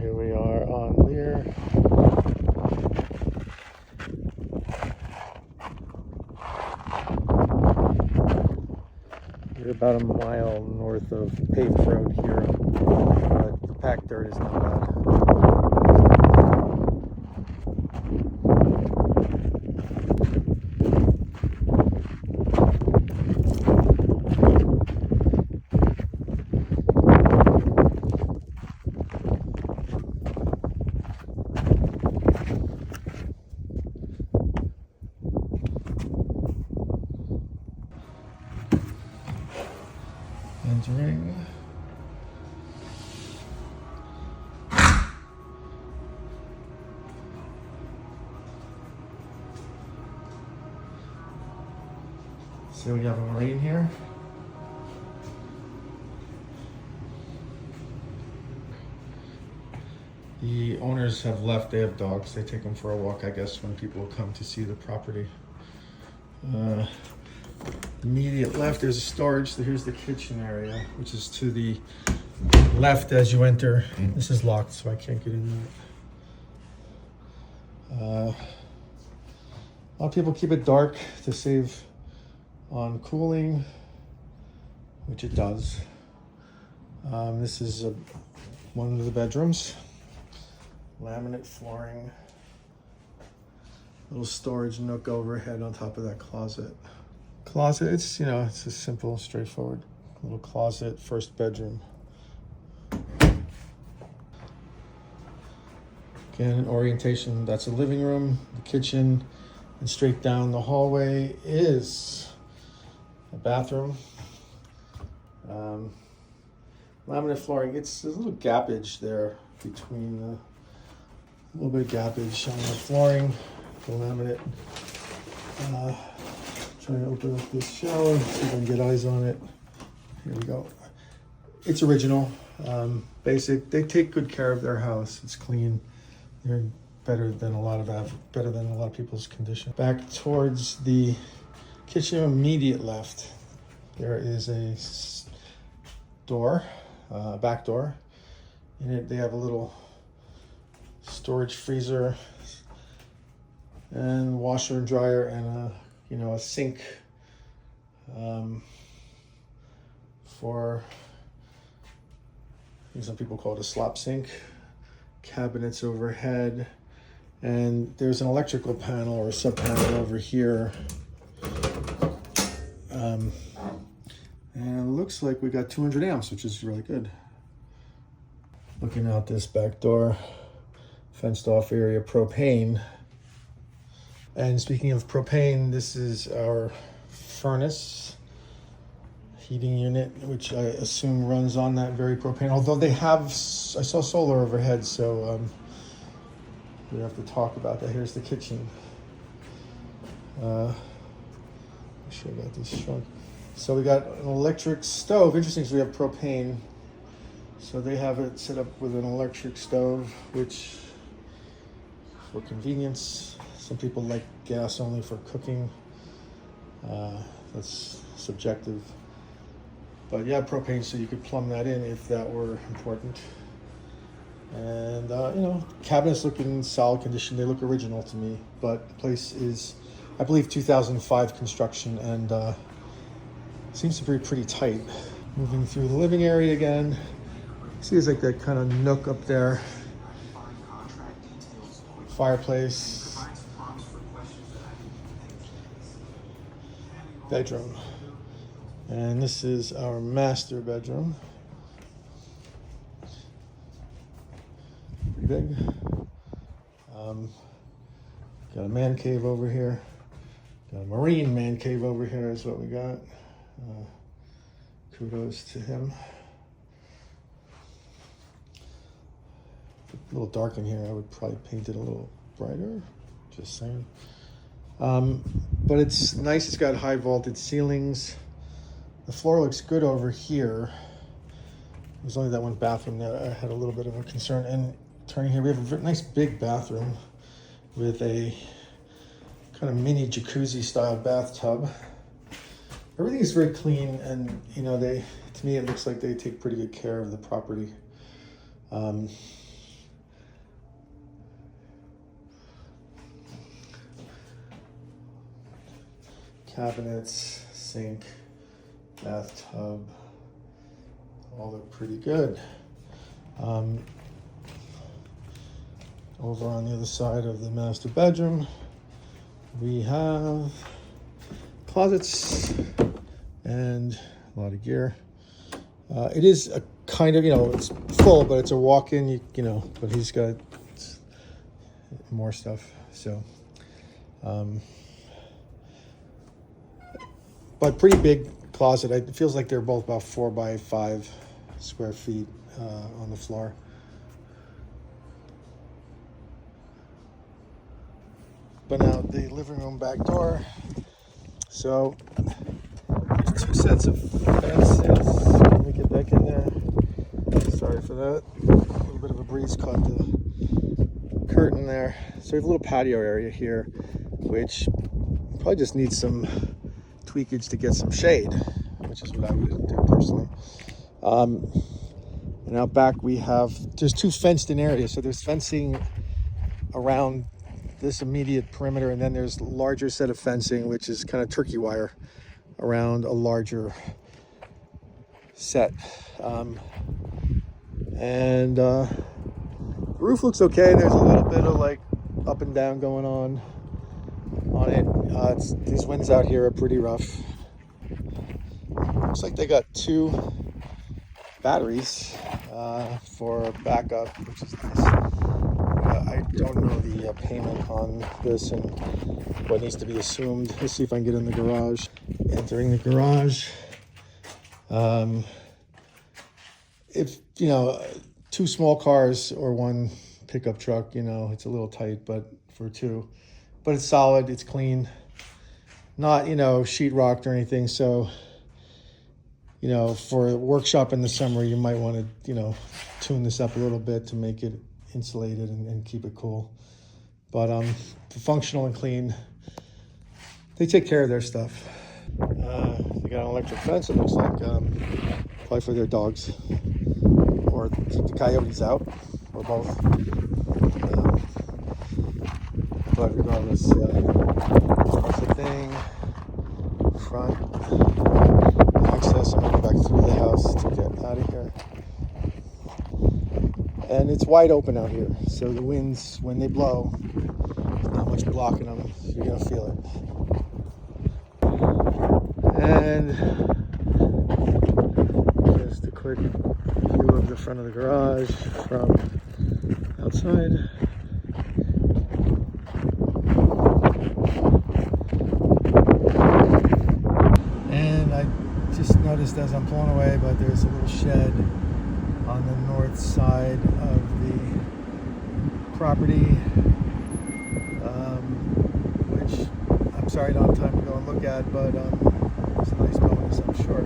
Here we are on Lear. We're about a mile north of paved road here, but the packed dirt is not bad. Entering. So we have a marine here. The owners have left. They have dogs. They take them for a walk, I guess, when people come to see the property. Immediate left, there's a storage. So here's the kitchen area, which is to the left as you enter. This is locked, so I can't get in there. A lot of people keep it dark to save on cooling, which it does. This is one of the bedrooms. Laminate flooring. Little storage nook overhead on top of that closet. Closet, it's a simple, straightforward little closet, first bedroom. Again, orientation, that's a living room, the kitchen, and straight down the hallway is a bathroom. Laminate flooring, there's a little gappage there between a little bit of gappage on the flooring, the laminate. Trying to open up this shower, see if I can get eyes on it. Here we go. It's original, basic. They take good care of their house. It's clean. They're better than a lot of people's condition. Back towards the kitchen, immediate left, there is a door, back door. In it, they have a little storage freezer and washer and dryer and a sink for, some people call it a slop sink, cabinets overhead, and there's an electrical panel or a sub panel over here. And it looks like we got 200 amps, which is really good. Looking out this back door, fenced off area, propane. And speaking of propane, this is our furnace heating unit, which I assume runs on that very propane. Although I saw solar overhead, so we have to talk about that. Here's the kitchen. Make sure I got this shrunk. So we got an electric stove. Interesting, so we have propane. So they have it set up with an electric stove, which for convenience. Some people like gas only for cooking. That's subjective. But yeah, propane, so you could plumb that in if that were important. And cabinets look in solid condition. They look original to me, but the place is, I believe, 2005 construction, and seems to be pretty tight. Moving through the living area again. See, there's like that kind of nook up there. Fireplace. Bedroom. And this is our master bedroom. Pretty big. Got a man cave over here. Got a marine man cave over here is what we got. Kudos to him. A little dark in here. I would probably paint it a little brighter. Just saying. But it's nice. It's got high vaulted ceilings. The floor looks good over here. There's only that one bathroom that I had a little bit of a concern. And turning here, we have a very nice big bathroom with a kind of mini jacuzzi style bathtub. Everything is very clean, and to me it looks like they take pretty good care of the property. cabinets, sink, bathtub, all look pretty good. Over on the other side of the master bedroom, we have closets and a lot of gear. It is a kind of, it's full, but it's a walk-in, but he's got more stuff. So, but pretty big closet. It feels like they're both about 4 by 5 square feet on the floor. But now the living room back door. So there's 2 sets of fences. Let me get back in there. Sorry for that. A little bit of a breeze caught the curtain there. So we have a little patio area here, which probably just needs some tweakage to get some shade, which is what I would do personally. And out back there's 2 fenced in areas. So there's fencing around this immediate perimeter, and then there's a larger set of fencing, which is kind of turkey wire around a larger set. And the roof looks okay. There's a little bit of like up and down going on it. These winds out here are pretty rough. Looks like they got 2 batteries for backup, which is nice. I don't know the payment on this and what needs to be assumed. Let's see if I can get in the garage. Entering the garage. If 2 small cars or 1 pickup truck, it's a little tight, but for 2. But it's solid, it's clean. Not, sheetrocked or anything. So, for a workshop in the summer, you might want to, tune this up a little bit to make it insulated and keep it cool. But functional and clean. They take care of their stuff. They got an electric fence, it looks like, probably for their dogs, or keep the coyotes out, or both. But regardless, that's the thing. Front access. I'm going to go back through the house to get out of here. And it's wide open out here, so the winds, when they blow, there's not much blocking them. You're going to feel it. And just a quick view of the front of the garage from outside. And I just noticed as I'm pulling away, but there's a little shed on the north side of the property, which I'm sorry I don't have time to go and look at, but it's a nice bonus, I'm sure.